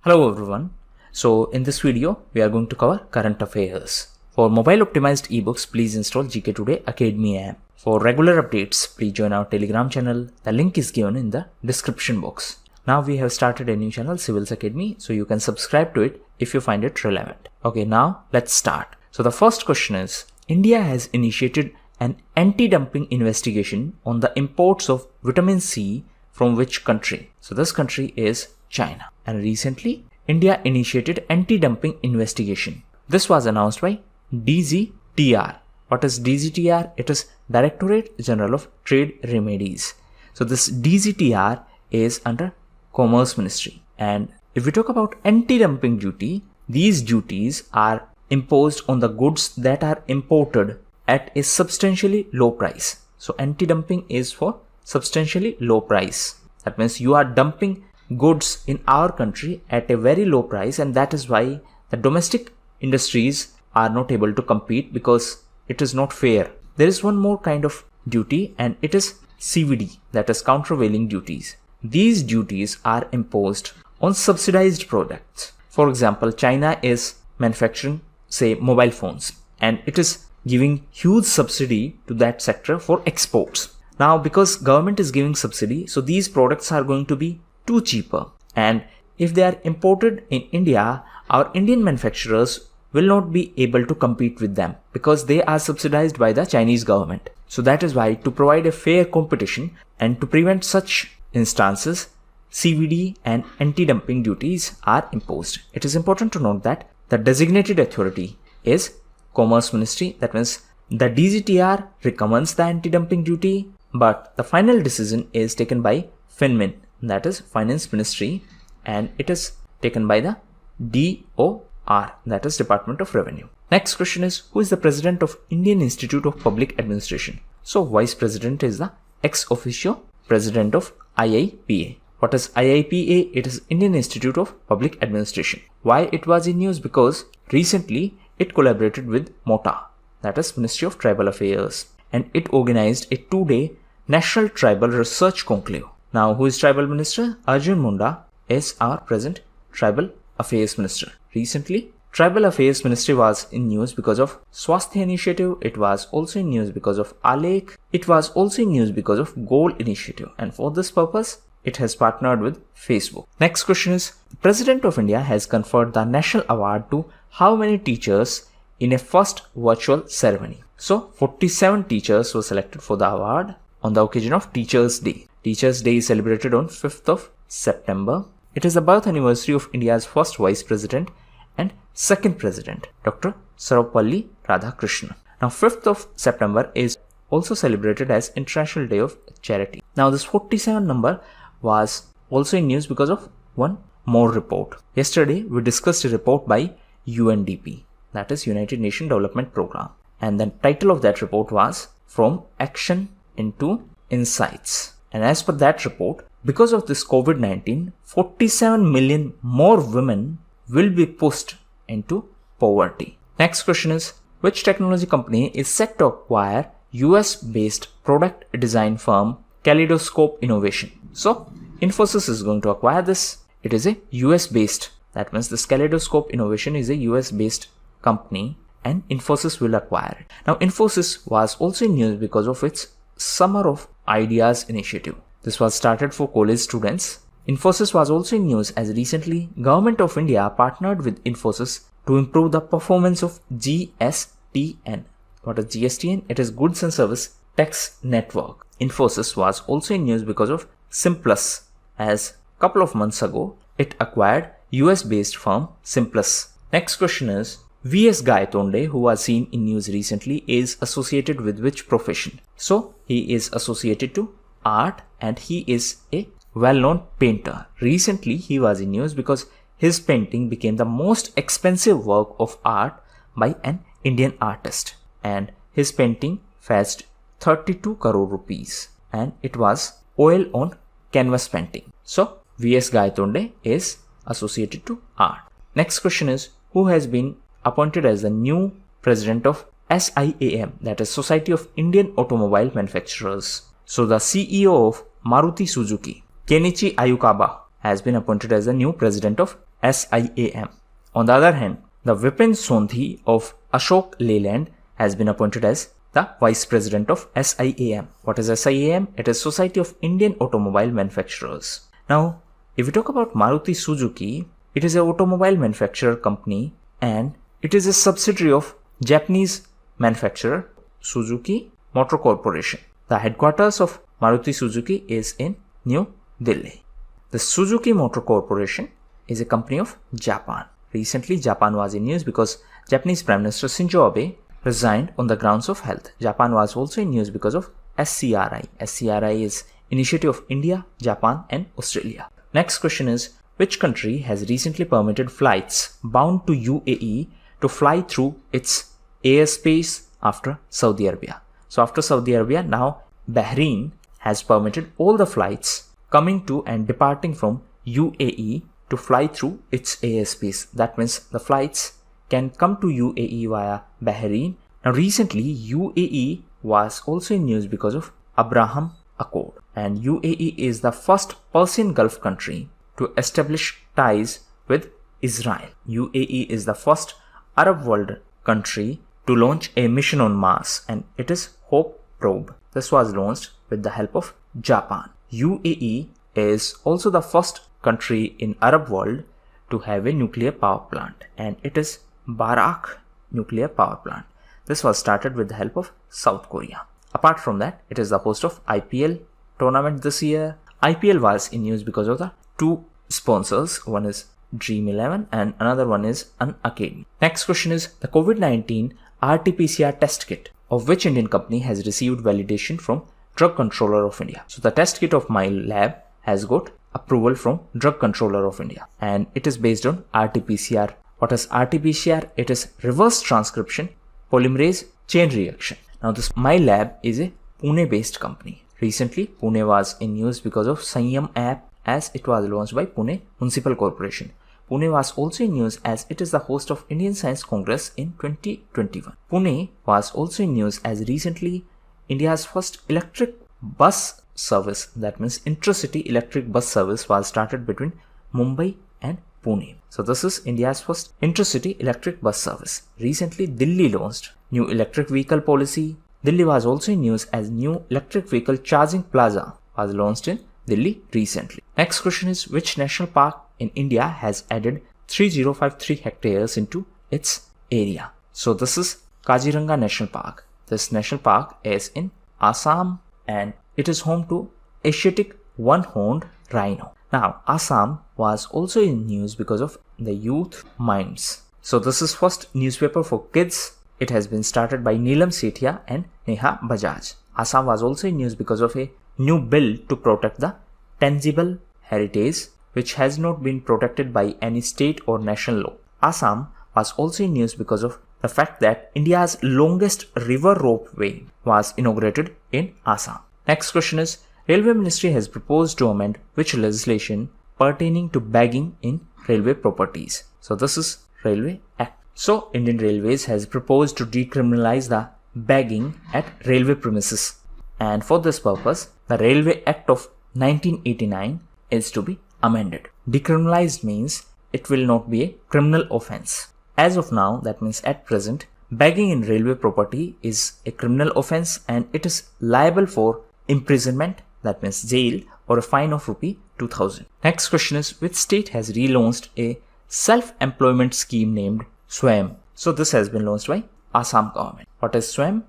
Hello everyone. So in this video, we are going to cover current affairs. For mobile optimized ebooks, please install GKToday Academy app. For regular updates, please join our Telegram channel. The link is given in the description box. Now we have started a new channel, Civils Academy, so you can subscribe to it if you find it relevant. Okay, now let's start. So the first question is, India has initiated an anti-dumping investigation on the imports of vitamin C from which country? So this country is China. And recently, India initiated anti-dumping investigation. This was announced by DGTR. What is DGTR? It is Directorate General of Trade Remedies. So this DGTR is under Commerce Ministry. And if we talk about anti-dumping duty, these duties are imposed on the goods that are imported at a substantially low price. So anti-dumping is for substantially low price. That means you are dumping goods in our country at a very low price, and that is why the domestic industries are not able to compete because it is not fair. There is one more kind of duty, and it is CVD, that is countervailing duties. These duties are imposed on subsidized products. For example, China is manufacturing, say, mobile phones, and it is giving huge subsidy to that sector for exports. Now, because government is giving subsidy, so these products are going to be too cheaper, and if they are imported in India, our Indian manufacturers will not be able to compete with them because they are subsidized by the Chinese government. So that is why, to provide a fair competition and to prevent such instances, CVD and anti-dumping duties are imposed. It is important to note that the designated authority is Commerce Ministry. That means the DGTR recommends the anti-dumping duty, but the final decision is taken by FinMin, that is Finance Ministry, and it is taken by the DOR, that is Department of Revenue. Next question is, who is the President of Indian Institute of Public Administration? So Vice President is the ex officio President of IIPA. What is IIPA? It is Indian Institute of Public Administration. Why it was in news? Because recently it collaborated with MOTA, that is Ministry of Tribal Affairs, and it organized a 2-day National Tribal Research Conclave. Now, who is Tribal Minister? Arjun Munda is our present Tribal Affairs Minister. Recently, Tribal Affairs Ministry was in news because of Swasthya Initiative. It was also in news because of Alek. It was also in news because of Goal Initiative. And for this purpose, it has partnered with Facebook. Next question is, the President of India has conferred the National Award to how many teachers in a first virtual ceremony? So, 47 teachers were selected for the award on the occasion of Teachers' Day. Teachers' Day is celebrated on 5th of September. It is the birth anniversary of India's first Vice President and second President, Dr. Sarvepalli Radhakrishnan. Now, 5th of September is also celebrated as International Day of Charity. Now, this 47 number was also in news because of one more report. Yesterday, we discussed a report by UNDP, that is United Nations Development Program. And the title of that report was From Action into Insights. And as per that report, because of this COVID-19, 47 million more women will be pushed into poverty. Next question is, which technology company is set to acquire US-based product design firm Kaleidoscope Innovation? So, Infosys is going to acquire this. It is a US-based. That means this Kaleidoscope Innovation is a US-based company, and Infosys will acquire it. Now, Infosys was also in news because of its Summer of Ideas initiative. This was started for college students. Infosys was also in news as recently Government of India partnered with Infosys to improve the performance of GSTN. What is GSTN? It is Goods and Service Tax Network. Infosys was also in news because of Simplus, as a couple of months ago it acquired US-based firm Simplus. Next question is, V.S. Gaitonde, who was seen in news recently, is associated with which profession? So, he is associated to art, and he is a well-known painter. Recently, he was in news because his painting became the most expensive work of art by an Indian artist, and his painting fetched 32 crore rupees, and it was oil on canvas painting. So, V.S. Gaitonde is associated to art. Next question is, who has been appointed as the new president of SIAM, that is Society of Indian Automobile Manufacturers? So the CEO of Maruti Suzuki, Kenichi Ayukaba, has been appointed as the new president of SIAM. On the other hand, the Vipin Sondhi of Ashok Leyland has been appointed as the Vice President of SIAM. What is SIAM? It is Society of Indian Automobile Manufacturers. Now, if we talk about Maruti Suzuki, it is an automobile manufacturer company and it is a subsidiary of Japanese manufacturer Suzuki Motor Corporation. The headquarters of Maruti Suzuki is in New Delhi. The Suzuki Motor Corporation is a company of Japan. Recently, Japan was in news because Japanese Prime Minister Shinzo Abe resigned on the grounds of health. Japan was also in news because of SCRI. SCRI is initiative of India, Japan and Australia. Next question is, which country has recently permitted flights bound to UAE to fly through its airspace after Saudi Arabia? So after Saudi Arabia, now Bahrain has permitted all the flights coming to and departing from UAE to fly through its airspace. That means the flights can come to UAE via Bahrain. Now recently UAE was also in news because of Abraham Accord, and UAE is the first Persian Gulf country to establish ties with Israel. UAE is the first Arab world country to launch a mission on Mars, and it is Hope probe. This was launched with the help of Japan. UAE is also the first country in Arab world to have a nuclear power plant, and it is Barak nuclear power plant. This was started with the help of South Korea. Apart from that, it is the host of IPL tournament this year. IPL was in news because of the two sponsors. One is Dream 11 and another one is An Academy. Next question is, the COVID-19 RT-PCR test kit of which Indian company has received validation from Drug Controller of India? So the test kit of my lab has got approval from Drug Controller of India, and it is based on RT-PCR. What is RT-PCR? It is reverse transcription polymerase chain reaction. Now this my lab is a Pune based company. Recently Pune was in news because of Sanyam app, as it was launched by Pune Municipal Corporation. Pune was also in news as it is the host of Indian Science Congress in 2021. Pune was also in news as recently India's first electric bus service, that means intercity electric bus service, was started between Mumbai and Pune. So this is India's first intercity electric bus service. Recently Delhi launched new electric vehicle policy. Delhi was also in news as new electric vehicle charging plaza was launched in Delhi recently. Next question is, which national park in India has added 3053 hectares into its area? So this is Kaziranga National Park. This national park is in Assam and it is home to Asiatic one-horned rhino. Now Assam was also in news because of the youth minds. So this is first newspaper for kids. It has been started by Neelam Sethia and Neha Bajaj. Assam was also in news because of a new bill to protect the tangible heritage which has not been protected by any state or national law. Assam was also in news because of the fact that India's longest river ropeway was inaugurated in Assam. Next question is, Railway Ministry has proposed to amend which legislation pertaining to bagging in railway properties? So this is Railway Act. So Indian Railways has proposed to decriminalize the bagging at railway premises, and for this purpose the Railway Act of 1989 is to be amended. Decriminalized means it will not be a criminal offense. As of now, that means at present, bagging in railway property is a criminal offense and it is liable for imprisonment, that means jail, or a fine of ₹2,000. Next question is, which state has relaunched a self-employment scheme named Swami? So this has been launched by Assam government. What is Swami?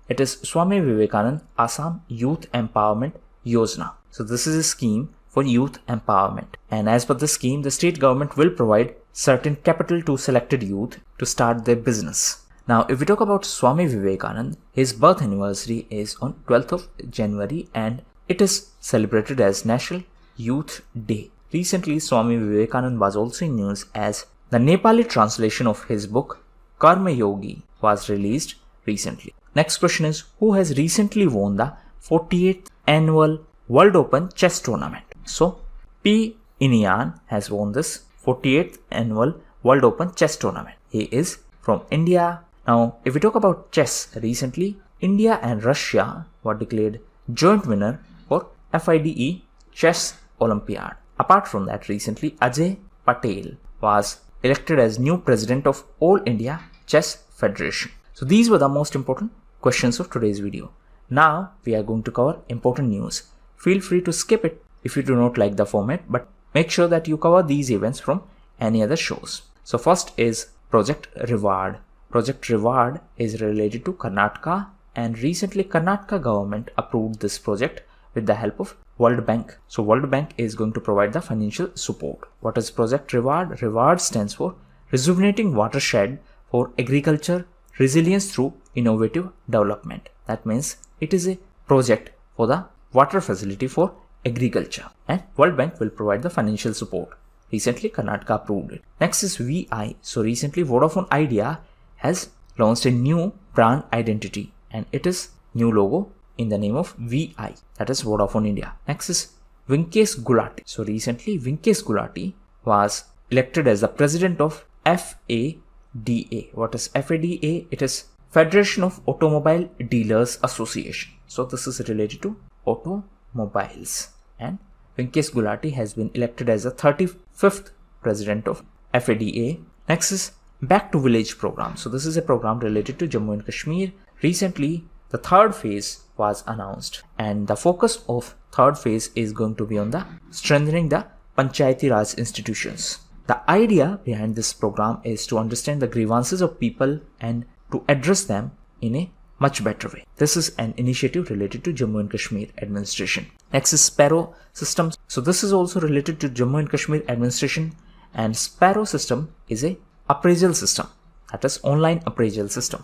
It is Swami Vivekanand Assam Youth Empowerment Yojana. So this is a scheme for youth empowerment, and as per the scheme, the state government will provide certain capital to selected youth to start their business. Now if we talk about Swami Vivekanand, his birth anniversary is on 12th of January and it is celebrated as National Youth Day. Recently Swami Vivekanand was also in news as the Nepali translation of his book Karma Yogi was released recently. Next question is, who has recently won the 48th annual World Open Chess Tournament? So P. Inian has won this 48th annual World Open Chess Tournament. He is from India. Now if we talk about chess, recently India and Russia were declared joint winner for FIDE Chess Olympiad. Apart from that, recently Ajay Patel was elected as new president of All India Chess Federation. So these were the most important questions of today's video. Now we are going to cover important news. Feel free to skip it if you do not like the format, but make sure that you cover these events from any other shows. So first is Project Reward. Project Reward is related to Karnataka, and recently Karnataka government approved this project with the help of World Bank. So World Bank is going to provide the financial support. What is Project Reward? Reward stands for Rejuvenating Watershed for Agriculture Resilience through Innovative Development. That means it is a project for the water facility for agriculture, and World Bank will provide the financial support. Recently Karnataka approved it. Next is VI. So recently Vodafone Idea has launched a new brand identity, and it is new logo in the name of VI, that is Vodafone India. Next is Vinkesh Gulati. So recently Vinkesh Gulati was elected as the president of FADA. What is FADA? It is Federation of Automobile Dealers Association. So this is related to automobiles, and Vinkesh Gulati has been elected as the 35th president of FADA. Next is Back to Village program. So this is a program related to Jammu and Kashmir. Recently the third phase was announced, and the focus of third phase is going to be on the strengthening the Panchayati Raj institutions. The idea behind this program is to understand the grievances of people and to address them in a much better way. This is an initiative related to Jammu and Kashmir administration. Next is Sparrow system. So this is also related to Jammu and Kashmir administration, and Sparrow system is a appraisal system, that is online appraisal system.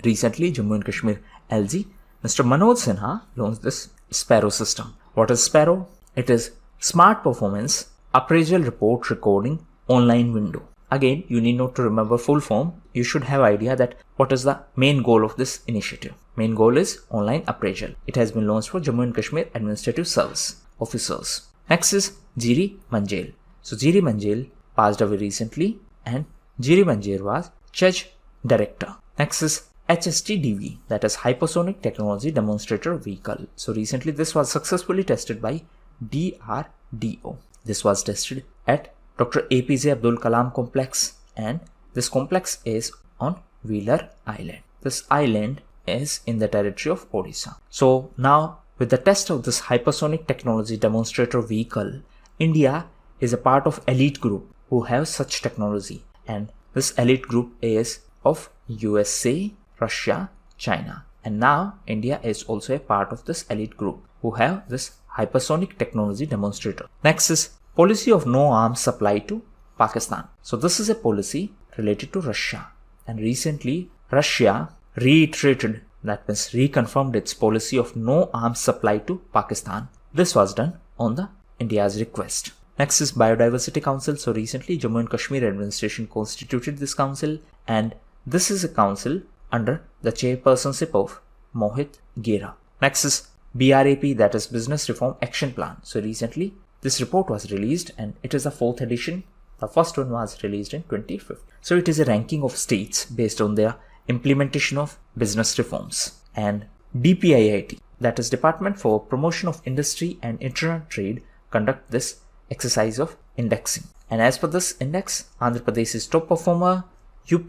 Recently Jammu and Kashmir LG Mr. Manoj Sinha launched this Sparrow system. What is Sparrow? It is Smart Performance Appraisal Report Recording Online Window. Again, you need not to remember full form. You should have idea that what is the main goal of this initiative. Main goal is online appraisal. It has been launched for Jammu and Kashmir Administrative Service officers. Next is Jiri Manjel. So Jiri Manjel passed away recently, and Jiri Manjel was judge director. Next is HSTDV, that is Hypersonic Technology Demonstrator Vehicle. So recently this was successfully tested by DRDO. This was tested at Dr. APJ Abdul Kalam Complex, and this complex is on Wheeler Island. This island is in the territory of Odisha. So now with the test of this Hypersonic Technology Demonstrator Vehicle, India is a part of elite group who have such technology, and this elite group is of USA, Russia, China, and now India is also a part of this elite group who have this hypersonic technology demonstrator. Next is policy of no arms supply to Pakistan. So this is a policy related to Russia, and recently Russia reiterated, that means reconfirmed, its policy of no arms supply to Pakistan. This was done on the India's request. Next is Biodiversity Council. So recently Jammu and Kashmir administration constituted this council, and this is a council under the chairpersonship of Mohit Gera. Next is BRAP, that is Business Reform Action Plan. So recently this report was released, and it is the 4th edition. The first one was released in 2015. So it is a ranking of states based on their implementation of business reforms. And DPIIT, that is Department for Promotion of Industry and Internal Trade, conduct this exercise of indexing. And as per this index, Andhra Pradesh is top performer, UP,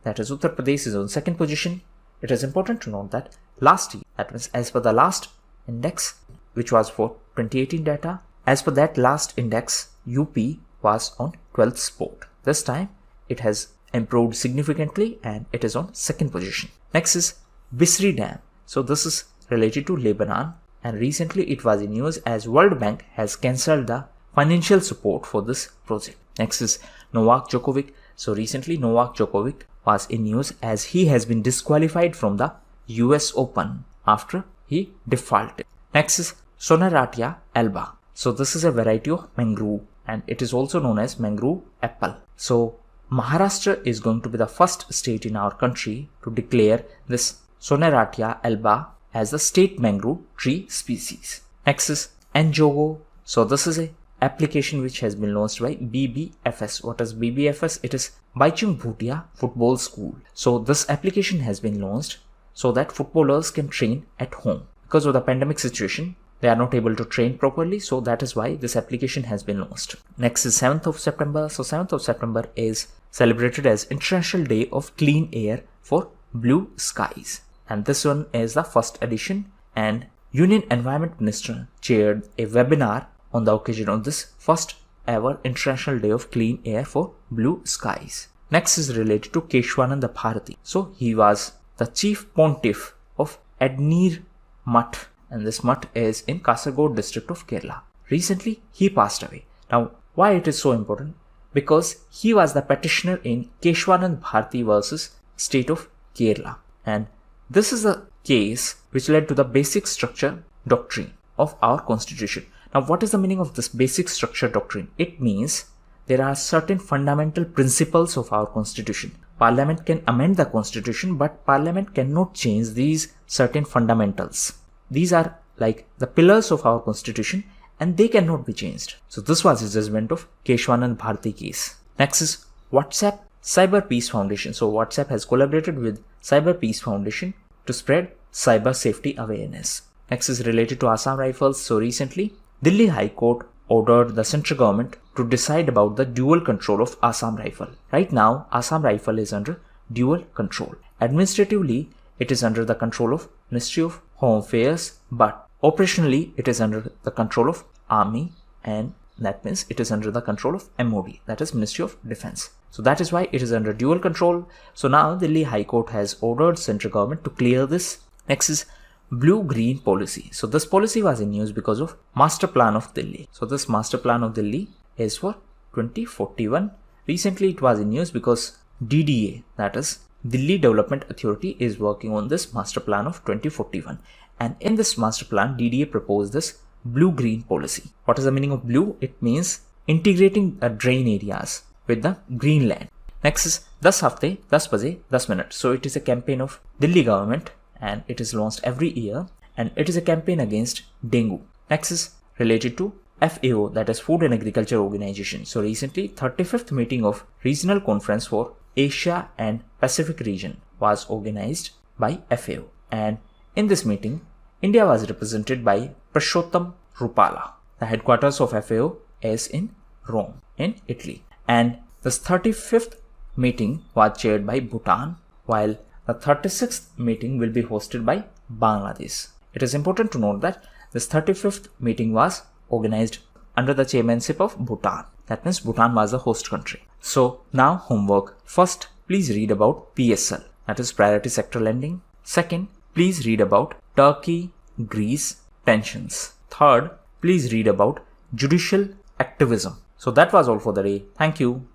that is Uttar Pradesh, is on 2nd position. It is important to note that last year, that means as per the last index, which was for 2018 data, as per that last index, UP was on 12th spot. This time it has improved significantly, and it is on 2nd position. Next is Bisri Dam. So this is related to Lebanon, and recently it was in news as World Bank has cancelled the financial support for this project. Next is Novak Djokovic. So recently Novak Djokovic was in news as he has been disqualified from the US Open after he defaulted. Next is Sonaratia alba. So this is a variety of mangrove, and it is also known as mangrove apple. So Maharashtra is going to be the first state in our country to declare this Sonaratia alba as the state mangrove tree species. Next is Njogo. So this is a application which has been launched by BBFS. What is BBFS? It is Baichung Bhutia Football School. So this application has been launched so that footballers can train at home. Because of the pandemic situation, they are not able to train properly. So that is why this application has been launched. Next is 7th of September. So 7th of September is celebrated as International Day of Clean Air for Blue Skies. And this one is the first edition, and Union Environment Minister chaired a webinar on the occasion of this first ever International Day of Clean Air for Blue Skies. Next is related to Keshwananda Bharati. So he was the chief pontiff of Adnir Mutt, and this mutt is in Kasaragod district of Kerala. Recently he passed away. Now why it is so important? Because he was the petitioner in Keshwananda Bharati versus state of Kerala, and this is a case which led to the basic structure doctrine of our constitution. Now what is the meaning of this basic structure doctrine? It means there are certain fundamental principles of our constitution. Parliament can amend the constitution, but Parliament cannot change these certain fundamentals. These are like the pillars of our constitution and they cannot be changed. So this was the judgment of Keshwananda Bharati case. Next is WhatsApp Cyber Peace Foundation. So WhatsApp has collaborated with Cyber Peace Foundation to spread cyber safety awareness. Next is related to Assam Rifles. So recently, Delhi High Court ordered the central government to decide about the dual control of Assam Rifle. Right now, Assam Rifle is under dual control. Administratively, it is under the control of Ministry of Home Affairs, but operationally, it is under the control of Army, and that means it is under the control of MOD, that is Ministry of Defense. So that is why it is under dual control. So now Delhi High Court has ordered central government to clear this. Next is blue-green policy. So this policy was in news because of Master Plan of Delhi. So this Master Plan of Delhi is for 2041. Recently it was in news because DDA, that is Delhi Development Authority, is working on this Master Plan of 2041. And in this Master Plan, DDA proposed this blue-green policy. What is the meaning of blue? It means integrating the drain areas with the green land. Next is 10 Hafte, 10 Baje, 10 Minute. So it is a campaign of Delhi government and it is launched every year, and it is a campaign against dengue. Next is related to FAO, that is Food and Agriculture Organization. So recently 35th meeting of Regional Conference for Asia and Pacific region was organized by FAO, and in this meeting India was represented by Purushottam Rupala. The headquarters of FAO is in Rome in Italy, and this 35th meeting was chaired by Bhutan, while the 36th meeting will be hosted by Bangladesh. It is important to note that this 35th meeting was organized under the chairmanship of Bhutan. That means Bhutan was the host country. So now homework. First, please read about PSL, that is Priority Sector Lending. Second, please read about Turkey-Greece tensions. Third, please read about judicial activism. So that was all for the day. Thank you.